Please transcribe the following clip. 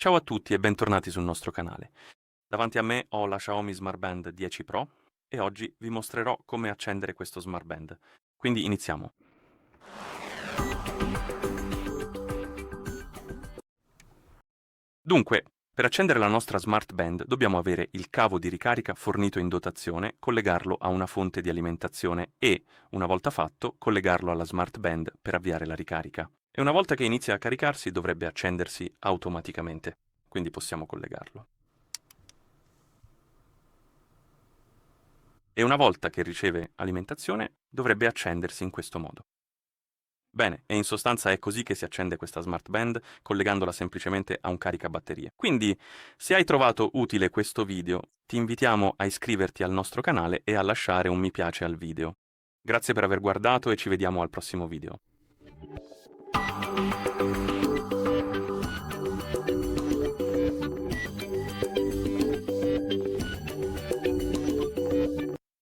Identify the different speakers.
Speaker 1: Ciao a tutti e bentornati sul nostro canale. Davanti a me ho la XIAOMI Smart Band 10 Pro e oggi vi mostrerò come accendere questo Smart Band. Quindi iniziamo. Dunque, per accendere la nostra Smart Band dobbiamo avere il cavo di ricarica fornito in dotazione, collegarlo a una fonte di alimentazione e, una volta fatto, collegarlo alla Smart Band per avviare la ricarica. E una volta che inizia a caricarsi dovrebbe accendersi automaticamente, quindi possiamo collegarlo. E una volta che riceve alimentazione dovrebbe accendersi in questo modo. Bene, e in sostanza è così che si accende questa Smart Band, collegandola semplicemente a un caricabatterie. Quindi, se hai trovato utile questo video, ti invitiamo a iscriverti al nostro canale e a lasciare un mi piace al video. Grazie per aver guardato e ci vediamo al prossimo video.